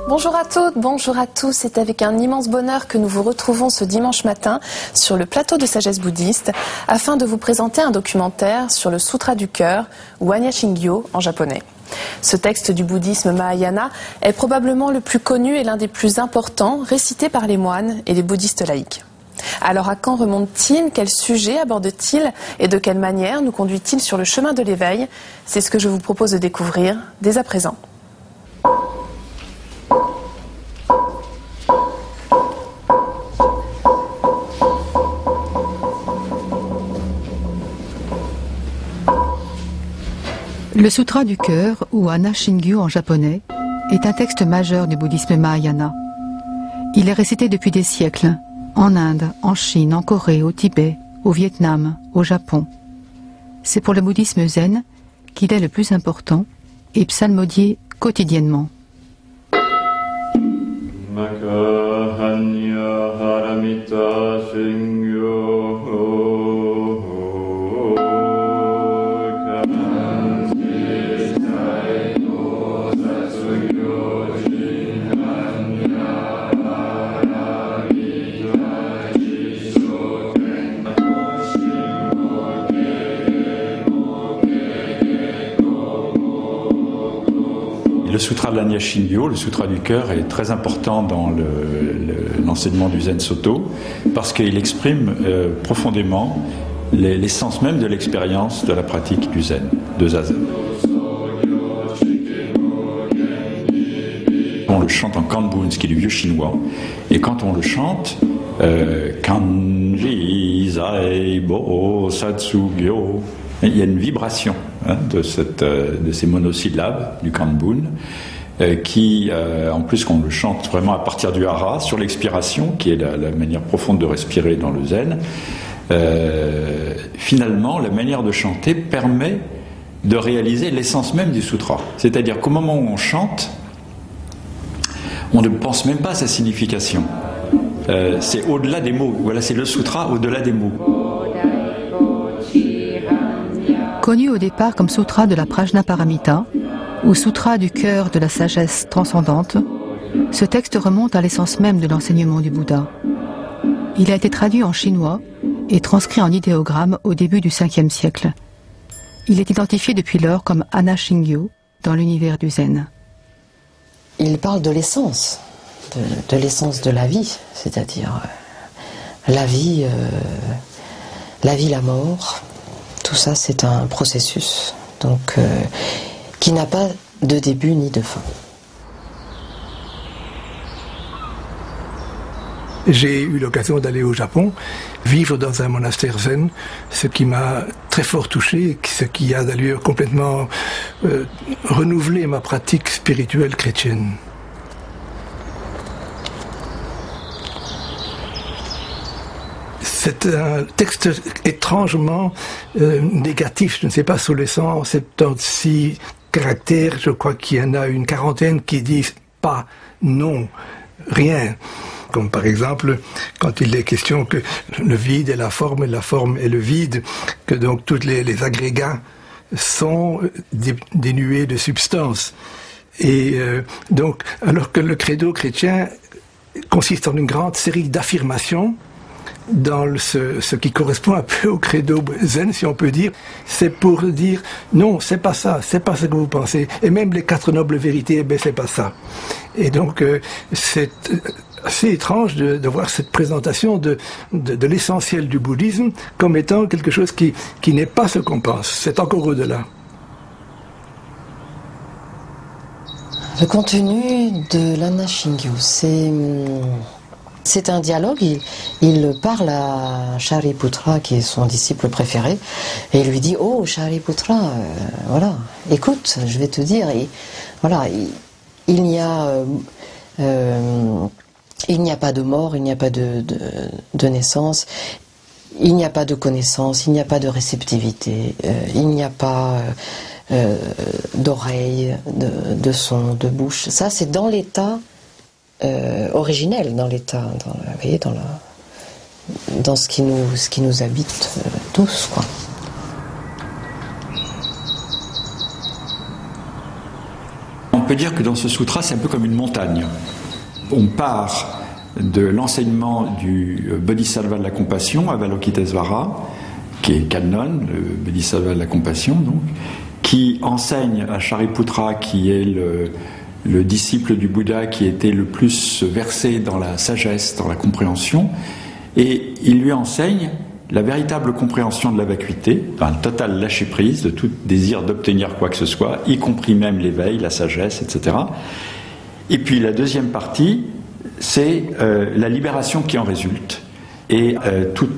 Bonjour à toutes, bonjour à tous. C'est avec un immense bonheur que nous vous retrouvons ce dimanche matin sur le plateau de Sagesse Bouddhiste afin de vous présenter un documentaire sur le Sutra du cœur ou Anya Shingyo en japonais. Ce texte du bouddhisme Mahayana est probablement le plus connu et l'un des plus importants récité par les moines et les bouddhistes laïcs. Alors à quand remonte-t-il? Quel sujet aborde-t-il? Et de quelle manière nous conduit-il sur le chemin de l'éveil? C'est ce que je vous propose de découvrir dès à présent. Le Sutra du cœur, ou Anya Shingyo en japonais, est un texte majeur du bouddhisme Mahayana. Il est récité depuis des siècles, en Inde, en Chine, en Corée, au Tibet, au Vietnam, au Japon. C'est pour le bouddhisme zen qu'il est le plus important et psalmodié quotidiennement. Le sutra de l'Anya Shingyo, le sutra du cœur, est très important dans l'enseignement du Zen Soto parce qu'il exprime profondément l'essence même de l'expérience de la pratique du Zen, de Zazen. On le chante en Kanbun, ce qui est du vieux chinois, et quand on le chante, Kanji Zai Bo Satsugyo, il y a une vibration de ces monosyllabes du Kanbun qui, en plus qu'on le chante vraiment à partir du hara, sur l'expiration, qui est la manière profonde de respirer dans le zen, finalement, la manière de chanter permet de réaliser l'essence même du sutra. C'est-à-dire qu'au moment où on chante, on ne pense même pas à sa signification. C'est au-delà des mots. Voilà, c'est le sutra au-delà des mots. Connu au départ comme Sutra de la Prajnaparamita, ou Sutra du cœur de la sagesse transcendante, ce texte remonte à l'essence même de l'enseignement du Bouddha. Il a été traduit en chinois et transcrit en idéogramme au début du 5e siècle. Il est identifié depuis lors comme Anya Shingyo dans l'univers du Zen. Il parle de l'essence, de l'essence de la vie, c'est-à-dire la vie, la mort. Tout ça, c'est un processus donc, qui n'a pas de début ni de fin. J'ai eu l'occasion d'aller au Japon, vivre dans un monastère zen, ce qui m'a très fort touché, ce qui a d'ailleurs complètement renouvelé ma pratique spirituelle chrétienne. C'est un texte étrangement négatif, je ne sais pas, sous les 176 caractères, je crois qu'il y en a une quarantaine qui disent pas, non, rien. Comme par exemple, quand il est question que le vide est la forme est le vide, que donc tous les agrégats sont dénués de substance. Et donc, alors que le credo chrétien consiste en une grande série d'affirmations, dans ce qui correspond un peu au credo zen, si on peut dire, c'est pour dire non, c'est pas ça, c'est pas ce que vous pensez. Et même les 4 nobles vérités, eh ben c'est pas ça. Et donc c'est assez étrange de voir cette présentation de l'essentiel du bouddhisme comme étant quelque chose qui n'est pas ce qu'on pense. C'est encore au-delà. Le contenu de l'Anya Shingyo, c'est un dialogue, il parle à Shariputra, qui est son disciple préféré, et il lui dit « Oh, Shariputra, voilà, écoute, je vais te dire, voilà, il n'y a pas de mort, il n'y a pas de naissance, il n'y a pas de connaissance, il n'y a pas de réceptivité, il n'y a pas d'oreille, de son, de bouche. Ça, c'est dans l'état originel, dans l'état, vous voyez, dans ce qui nous habite tous, quoi. On peut dire que dans ce sutra, c'est un peu comme une montagne. On part de l'enseignement du Bodhisattva de la compassion, Avalokitesvara, qui est Kannon, le Bodhisattva de la compassion, donc, qui enseigne à Shariputra, qui est le disciple du Bouddha qui était le plus versé dans la sagesse, dans la compréhension, et il lui enseigne la véritable compréhension de la vacuité, un total lâcher-prise de tout désir d'obtenir quoi que ce soit, y compris même l'éveil, la sagesse, etc. Et puis la deuxième partie, c'est la libération qui en résulte. Et tout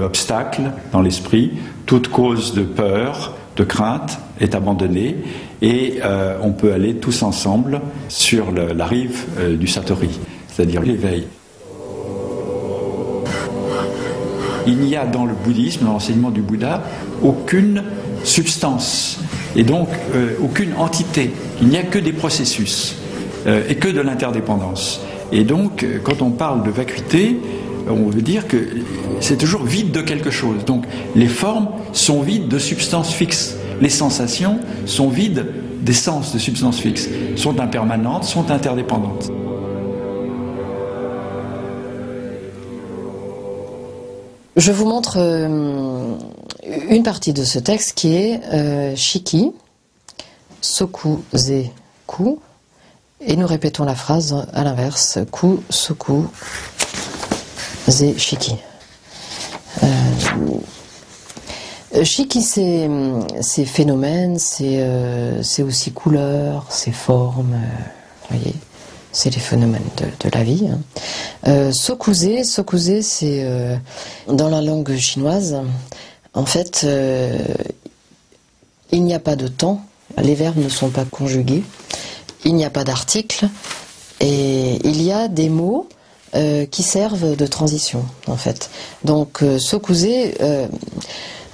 obstacle dans l'esprit, toute cause de peur, de crainte est abandonnée, et on peut aller tous ensemble sur la rive du Satori, c'est-à-dire l'éveil. Il n'y a dans le bouddhisme, dans l'enseignement du Bouddha, aucune substance, et donc aucune entité. Il n'y a que des processus, et que de l'interdépendance. Et donc, quand on parle de vacuité, on veut dire que c'est toujours vide de quelque chose. Donc, les formes sont vides de substances fixes. Les sensations sont vides d'essence, de substances fixes. Sont impermanentes, sont interdépendantes. Je vous montre une partie de ce texte qui est Shiki, Soku, Ze, Ku, et nous répétons la phrase à l'inverse, Ku, Soku, Ze, Shiki. Shiki, c'est phénomène, c'est aussi couleur, c'est forme, vous voyez. C'est les phénomènes de la vie. Sokuze, c'est dans la langue chinoise. En fait, il n'y a pas de temps. Les verbes ne sont pas conjugués. Il n'y a pas d'article. Et il y a des mots qui servent de transition, en fait. Donc, sokuze,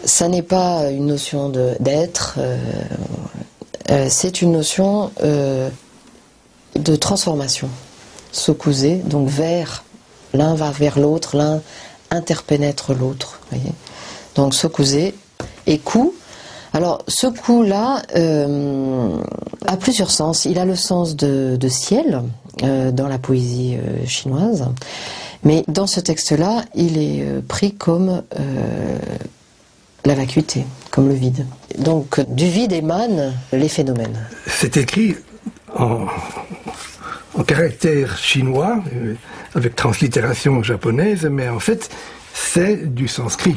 ça n'est pas une notion d'être. C'est une notion de transformation. Sokuze, donc vers, l'un va vers l'autre, l'un interpénètre l'autre, voyez. Donc sokuze et ku. Alors ce ku-là a plusieurs sens. Il a le sens de ciel dans la poésie chinoise, mais dans ce texte-là, il est pris comme la vacuité, comme le vide. Donc du vide émanent les phénomènes. C'est écrit en caractère chinois, avec translittération japonaise, mais en fait, c'est du sanskrit.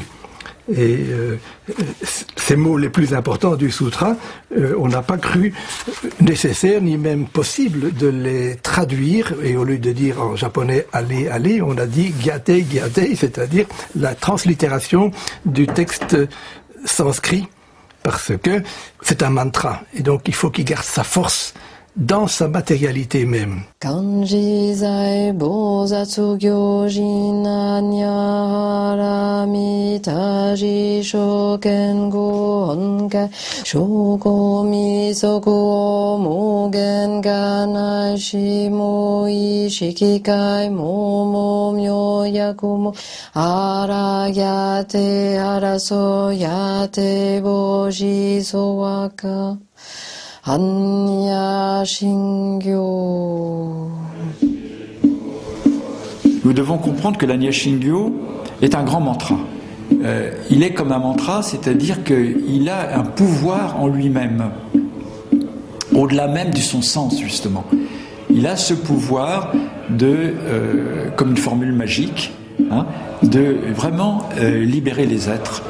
Et ces mots les plus importants du sutra, on n'a pas cru nécessaire, ni même possible de les traduire, et au lieu de dire en japonais « allez, allez », on a dit « gyate, gyate », c'est-à-dire la translittération du texte sanskrit, parce que c'est un mantra, et donc il faut qu'il garde sa force dans sa matérialité même. Kanji zai bozatsu gyojin anyahara mitaji shoken go onkai shoko misoku o mugen ganai shimo ishikikai momo myo yakumo aragyate araso yate boji sowaka Anya Shingyo. Nous devons comprendre que l'Anya Shingyo est un grand mantra. Il est comme un mantra, c'est-à-dire qu'il a un pouvoir en lui-même, au-delà même de son sens, justement. Il a ce pouvoir comme une formule magique, hein, de vraiment libérer les êtres.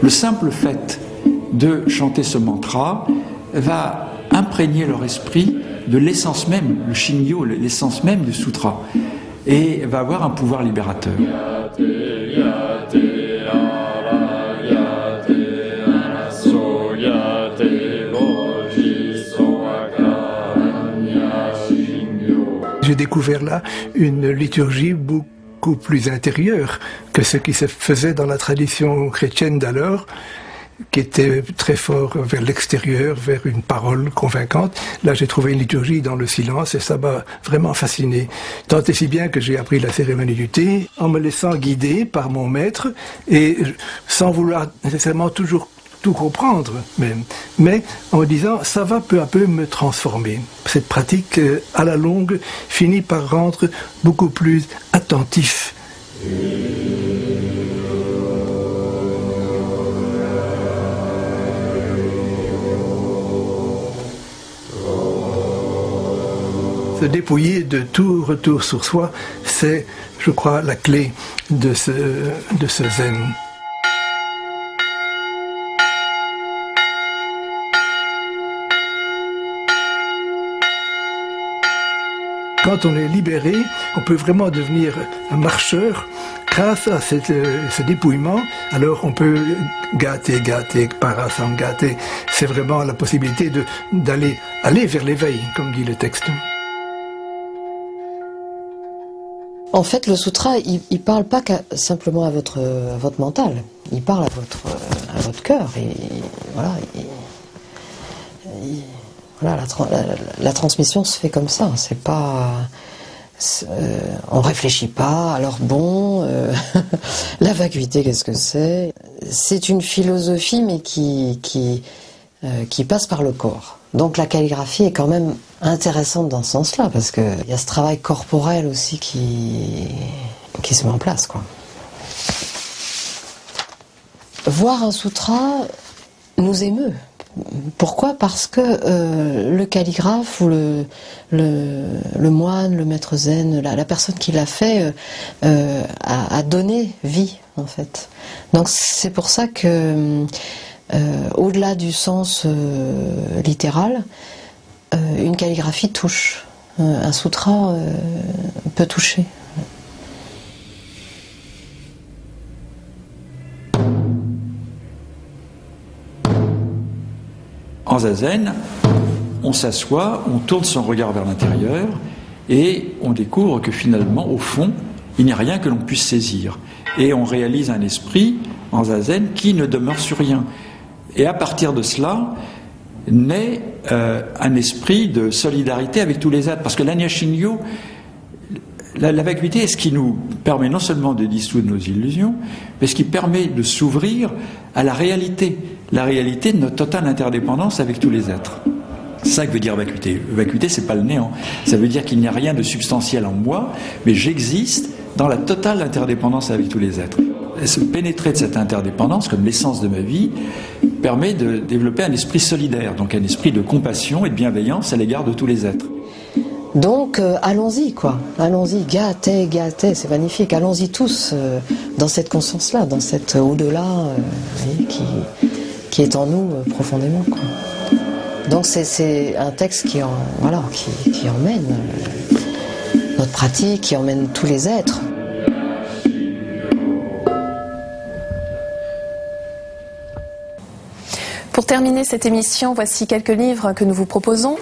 Le simple fait de chanter ce mantra va imprégner leur esprit de l'essence même, le Shingyo, l'essence même du sutra, et va avoir un pouvoir libérateur. J'ai découvert là une liturgie beaucoup plus intérieure que ce qui se faisait dans la tradition chrétienne d'alors, qui était très fort vers l'extérieur, vers une parole convaincante. Là, j'ai trouvé une liturgie dans le silence et ça m'a vraiment fasciné. Tant et si bien que j'ai appris la cérémonie du thé en me laissant guider par mon maître et sans vouloir nécessairement toujours tout comprendre même, mais en me disant ça va peu à peu me transformer. Cette pratique, à la longue, finit par rendre beaucoup plus attentif. Se dépouiller de tout retour sur soi, c'est, je crois, la clé de ce zen. Quand on est libéré, on peut vraiment devenir un marcheur grâce à ce dépouillement. Alors on peut gâter, parasangate. C'est vraiment la possibilité d'aller vers l'éveil, comme dit le texte. En fait, le sutra, il parle pas simplement à votre mental. Il parle à votre cœur. Et voilà. Voilà, la transmission se fait comme ça. C'est pas, on réfléchit pas. Alors bon, la vacuité, qu'est-ce que c'est? C'est une philosophie, mais qui passe par le corps. Donc la calligraphie est quand même intéressante dans ce sens-là, parce que il y a ce travail corporel aussi qui se met en place, quoi. Voir un sutra nous émeut. Pourquoi? Parce que le calligraphe ou le moine, le maître zen, la personne qui l'a fait a donné vie, en fait. Donc c'est pour ça que au-delà du sens littéral, une calligraphie touche. Un sutra peut toucher. En zazen, on s'assoit, on tourne son regard vers l'intérieur et on découvre que finalement, au fond, il n'y a rien que l'on puisse saisir. Et on réalise un esprit en zazen qui ne demeure sur rien. Et à partir de cela, naît un esprit de solidarité avec tous les êtres. Parce que l'Anyashingyo, la vacuité est ce qui nous permet non seulement de dissoudre nos illusions, mais ce qui permet de s'ouvrir à la réalité de notre totale interdépendance avec tous les êtres. C'est ça que veut dire vacuité. Vacuité, c'est pas le néant. Ça veut dire qu'il n'y a rien de substantiel en moi, mais j'existe dans la totale interdépendance avec tous les êtres. Et se pénétrer de cette interdépendance, comme l'essence de ma vie, permet de développer un esprit solidaire, donc un esprit de compassion et de bienveillance à l'égard de tous les êtres. Donc allons-y, quoi. Allons-y, gâte, c'est magnifique. Allons-y tous dans cette conscience-là, dans cet au-delà qui est en nous profondément, quoi. Donc c'est un texte qui emmène notre pratique, qui emmène tous les êtres. Pour terminer cette émission, voici quelques livres que nous vous proposons.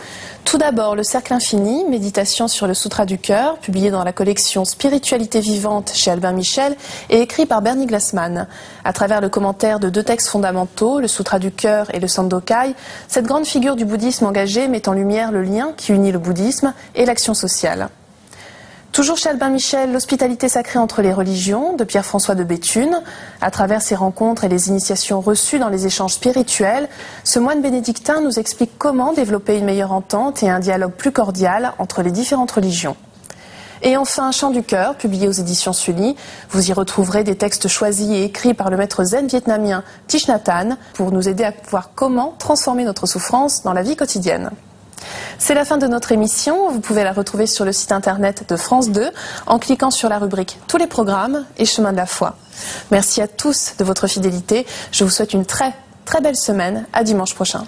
Tout d'abord, Le Cercle Infini, méditation sur le Sutra du Cœur, publié dans la collection Spiritualité vivante chez Albin Michel et écrit par Bernie Glassman. À travers le commentaire de deux textes fondamentaux, le Sutra du Cœur et le Sandokai, cette grande figure du bouddhisme engagé met en lumière le lien qui unit le bouddhisme et l'action sociale. Toujours chez Albin Michel, L'hospitalité sacrée entre les religions, de Pierre-François de Béthune. À travers ses rencontres et les initiations reçues dans les échanges spirituels, ce moine bénédictin nous explique comment développer une meilleure entente et un dialogue plus cordial entre les différentes religions. Et enfin, Chant du cœur, publié aux éditions Sully. Vous y retrouverez des textes choisis et écrits par le maître zen vietnamien Thich Nhat Hanh pour nous aider à voir comment transformer notre souffrance dans la vie quotidienne. C'est la fin de notre émission. Vous pouvez la retrouver sur le site internet de France 2 en cliquant sur la rubrique Tous les programmes et Chemin de la foi. Merci à tous de votre fidélité. Je vous souhaite une très belle semaine. À dimanche prochain.